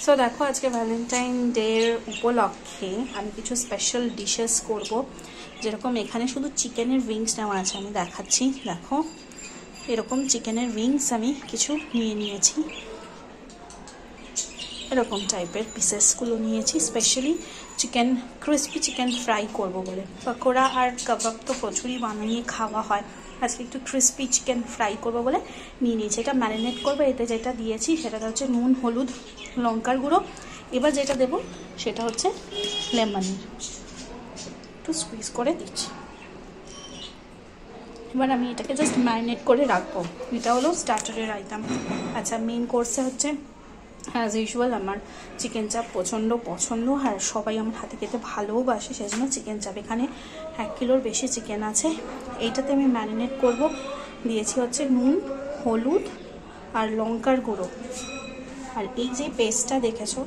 So দেখো আজকে Valentine ডের উপলক্ষে আমি কিছু স্পেশাল ডিশেস করব। যেরকম এখানে শুধু চিকেনের উইংস নেওয়া আছে, আমি দেখাচ্ছি। দেখো এরকম চিকেনের উইংস আমি কিছু নিয়ে নিয়েছি, এরকম টাইপের পিসেসগুলো নিয়েছি specially chicken crispy chicken fry করব বলে। পকোড়া আর কাবাব তো প্রচুরই বানিয়ে খাওয়া হয়, আজকে একটু ক্রিস্পি চিকেন ফ্রাই করবো বলে নিয়ে নিয়েছি। এটা ম্যারিনেট করবো, এতে যেটা দিয়েছি সেটা হচ্ছে নুন, হলুদ, লঙ্কার গুঁড়ো। এবার যেটা দেবো সেটা হচ্ছে লেমন, একটু স্কুইজ করে দিচ্ছি। এবার আমি এটাকে জাস্ট ম্যারিনেট করে রাখবো। এটা হলো স্টার্টারের আইটেম। আচ্ছা, মেইন কোর্সে হচ্ছে অ্যাজ ইউজুয়াল আমার চিকেন চাপ প্রচণ্ড পছন্দ, আর সবাই আমার হাতে খেতে ভালোবাসে, সেজন্য চিকেন চাপ। এখানে 1 কিলোর বেশি চিকেন আছে। এইটাতে আমি ম্যারিনেট করব। দিয়েছি হচ্ছে নুন, হলুদ আর লঙ্কার গুঁড়ো। আর এই যে পেস্টটা দেখেছো,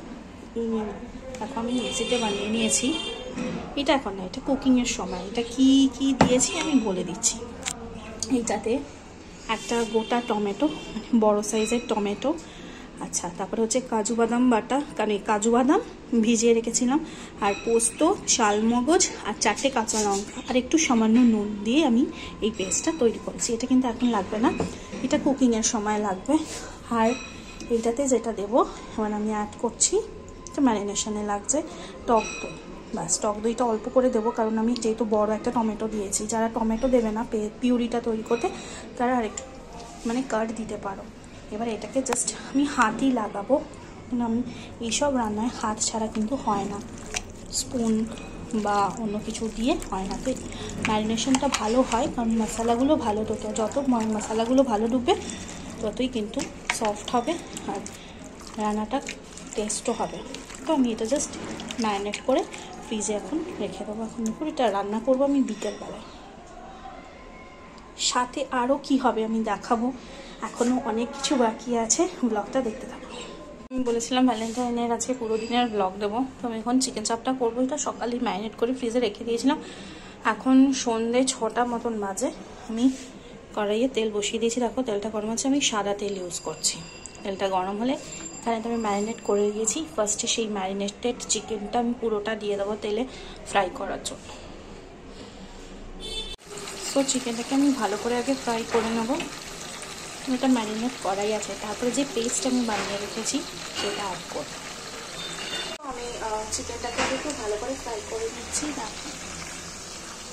এখন আমি মিক্সিতে বানিয়ে নিয়েছি। এটা এখন না, এটা কুকিংয়ের সময়। এটা কি কি দিয়েছি আমি বলে দিচ্ছি। এইটাতে একটা গোটা টমেটো, মানে বড়ো সাইজের টমেটো। আচ্ছা, তারপরে হচ্ছে কাজু বাদাম বাটা, কারণ কাজু বাদাম ভিজিয়ে রেখেছিলাম, আর পোস্ত, চালমগজ আর 4টে কাঁচা লঙ্কা আর একটু সামান্য নুন দিয়ে আমি এই পেস্টটা তৈরি করেছি। এটা কিন্তু এখন লাগবে না, এটা কুকিংয়ের সময় লাগবে। আর এইটাতে যেটা দেবো এবার আমি অ্যাড করছি, এটা ম্যারিনেশনে লাগছে টক দই। ব্যাস, টক দইটা অল্প করে দেবো, কারণ আমি যেহেতু বড় একটা টমেটো দিয়েছি। যারা টমেটো দেবে না পিউরিটা তৈরি করতে, তারা আরেকটু মানে কাট দিতে পারো। এবার এটাকে জাস্ট আমি হাতই লাগাবো, আমি এইসব রান্নায় হাত ছাড়া কিন্তু হয় না, স্পুন বা অন্য কিছু দিয়ে হয় না। তো ম্যারিনেশনটা ভালো হয়, কারণ মশলাগুলো ভালো ঢোকে। যত মশলাগুলো ভালো ঢুকবে ততই কিন্তু সফট হবে আর রান্নাটা টেস্টও হবে। তো আমি এটা জাস্ট ম্যারিনেট করে ফ্রিজে এখন রেখে দেবো। এখন দুপুর এটা রান্না করবো আমি বিকেলবেলায়। সাথে আরও কি হবে আমি দেখাবো, এখনও অনেক কিছু বাকি আছে। ব্লগটা দেখতে থাকো। আমি বলেছিলাম ভ্যালেন্টাইনের আজকে পুরো দিনের ব্লগ দেবো। তো আমি এখন চিকেন চাপটা করবো। এটা সকালেই ম্যারিনেট করে ফ্রিজে রেখে দিয়েছিলাম। এখন সন্ধ্যে 6টা মতন বাজে। আমি কড়াইয়ে তেল বসিয়ে দিয়েছি। দেখো তেলটা গরম আছে, আমি সাদা তেল ইউজ করছি। তেলটা গরম হলে এখানে তো আমি ম্যারিনেট করে দিয়েছি। ফার্স্টে সেই ম্যারিনেটেড চিকেনটা আমি পুরোটা দিয়ে দেবো তেলে ফ্রাই করার জন্য। তো চিকেনটাকে আমি ভালো করে আগে ফ্রাই করে নেবো। এটা ম্যারিনেট করাই আছে, তারপরে যে পেস্ট আমি বানিয়ে রেখেছি সেটা অ্যাড করব। আমি চিকেনটাকে একটু ভালো করে ফ্রাই করে নিচ্ছি।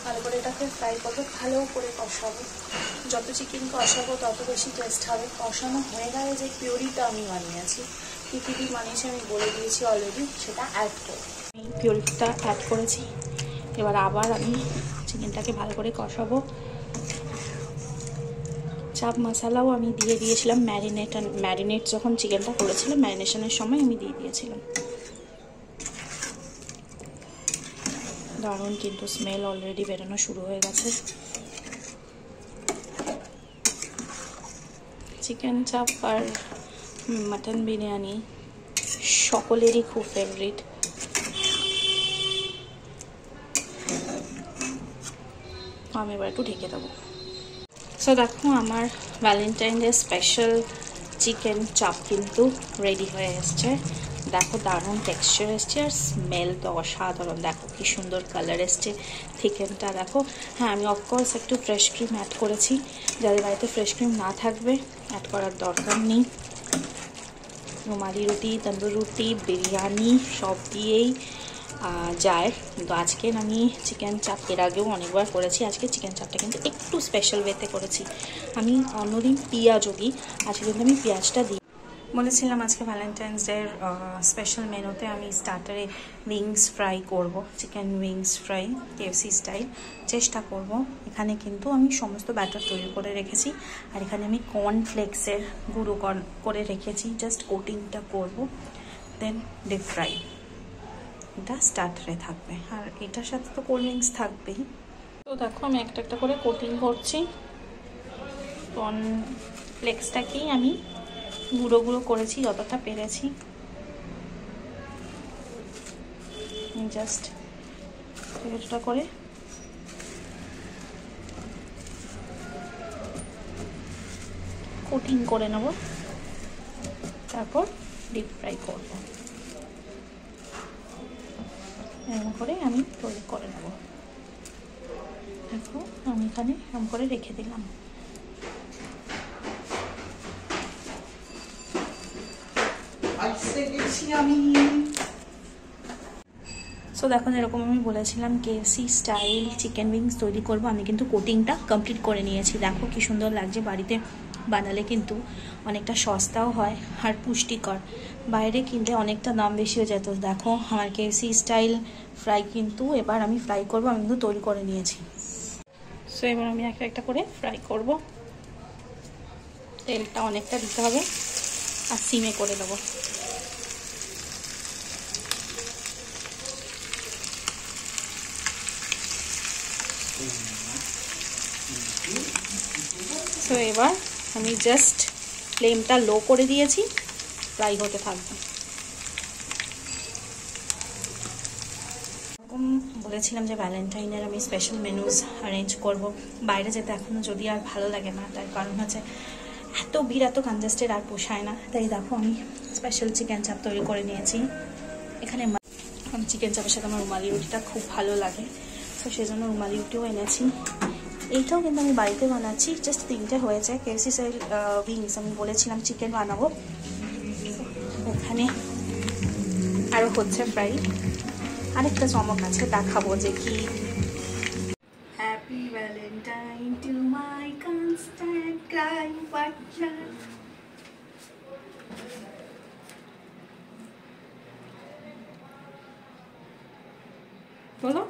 ভালো করে এটাকে ফ্রাই করবো, ভালো করে কষাবো। যত চিকেন কষাবো তত বেশি টেস্ট হবে। কষানো হয়ে গেলে যে পিউরিটা আমি বানিয়েছি, কী কী বানিয়েছি আমি বলে দিয়েছি অলরেডি, সেটা অ্যাড করবো। আমি পিউরিটা অ্যাড করেছি। এবার আবার আমি চিকেনটাকে ভালো করে কষাবো। চাপ মশলাও আমি দিয়ে দিয়েছিলাম ম্যারিনেট যখন চিকেনটা করেছিলাম, ম্যারিনেশনের সময় আমি দিয়ে দিয়েছিলাম। দারুণ কিন্তু স্মেল অলরেডি বেরোনো শুরু হয়ে গেছে। চিকেন চাপ আর মাটন বিরিয়ানি সকলেরই খুব ফেভারিট। আমি এবার একটু ঢেকে দেবো। সো দেখো আমার ভ্যালেন্টাইন ডে স্পেশাল চিকেন চাপ কিন্তু রেডি হয়ে এসছে। দেখো দারুণ টেক্সচার এসছে, আর স্মেল তো অসাধারণ। দেখো কি সুন্দর কালার এসছে চিকেনটা। দেখো, হ্যাঁ আমি অফকোর্স একটু ফ্রেশ ক্রিম অ্যাড করেছি। যাদের বাড়িতে ফ্রেশ ক্রিম না থাকবে অ্যাড করার দরকার নেই। রুমালি রুটি, তন্দুর রুটি, বিরিয়ানি সব দিয়েই যায়। কিন্তু আজকে আমি চিকেন চাপ এর আগেও অনেকবার করেছি, আজকে চিকেন চাপটা কিন্তু একটু স্পেশাল ওয়েতে করেছি। আমি অন্যদিন পেঁয়াজও দিই, আজকে কিন্তু আমি পেঁয়াজটা দিই। বলেছিলাম আজকে ভ্যালেন্টাইন্স ডের স্পেশাল মেনুতে আমি স্টার্টারে উইংস ফ্রাই করব, chicken wings fry KFC style চেষ্টা করব। এখানে কিন্তু আমি সমস্ত ব্যাটার তৈরি করে রেখেছি, আর এখানে আমি কর্নফ্লেক্সের গুঁড়ো করে রেখেছি। জাস্ট কোটিংটা করব, দেন ডিপ ফ্রাই। এটা স্টার্টারে থাকবে, আর এটার সাথে তো কোল্ড ড্রিঙ্কস থাকবেই। তো দেখো আমি একটা একটা করে কোটিং করছি। কর্নফ্লেক্সটাকেই আমি গুঁড়ো গুঁড়ো করেছি যতটা পেরেছি। জাস্ট এটা করে কোটিং করে নেব, তারপর ডিপ ফ্রাই করব। এরকম করে আমি তৈরি করে নেব। দেখো আমি এখানে এরকম করে রেখে দিলাম। সো দেখো এরকম আমি বলেছিলাম কেএফসি স্টাইল চিকেন উইংস তৈরি করব। আমি কিন্তু কোটিংটা কমপ্লিট করে নিয়েছি। দেখো কি সুন্দর লাগছে। বাড়িতে বানালে কিন্তু অনেকটা সস্তাও হয় আর পুষ্টিকর। বাইরে কিনলে অনেকটা দাম বেশি হয়ে যেত। দেখো আমার কেএফসি স্টাইল ফ্রাই কিন্তু এবার আমি ফ্রাই করব। আমি কিন্তু তৈরি করে নিয়েছি। সো এবার আমি একটা একটা করে ফ্রাই করব। তেলটা অনেকটা দিতে হবে আর সিমে করে দেবো। তো এবার আমি জাস্ট ফ্লেমটা লো করে দিয়েছি, ফ্রাই হতে থাকবে। এরকম বলেছিলাম যে ভ্যালেন্টাইনের আমি স্পেশাল মেনুজ অ্যারেঞ্জ করব। বাইরে যেতে এখনও যদি আর ভালো লাগে না, তার কারণ হচ্ছে এত ভিড় এত কনজেস্টেড আর পোষায় না। তাই দেখো আমি স্পেশাল চিকেন চাপ তৈরি করে নিয়েছি। এখানে চিকেন চাপের সাথে আমার রুমালি রুটিটা খুব ভালো লাগে, তো সেই জন্য রুমালি রুটিও এনেছি। এইটাও কিন্তু আমি বাড়িতে বানাচ্ছি, জাস্ট 3টে হয়েছে। কেএফসি স্টাইল উইংস আমি বলেছিলাম চিকেন বানাবো, এখানে আরও হচ্ছে ফ্রাই। আরেকটা চমক আছে, দেখাবো যে কি। Happy Valentine to my constant crime partner. বলো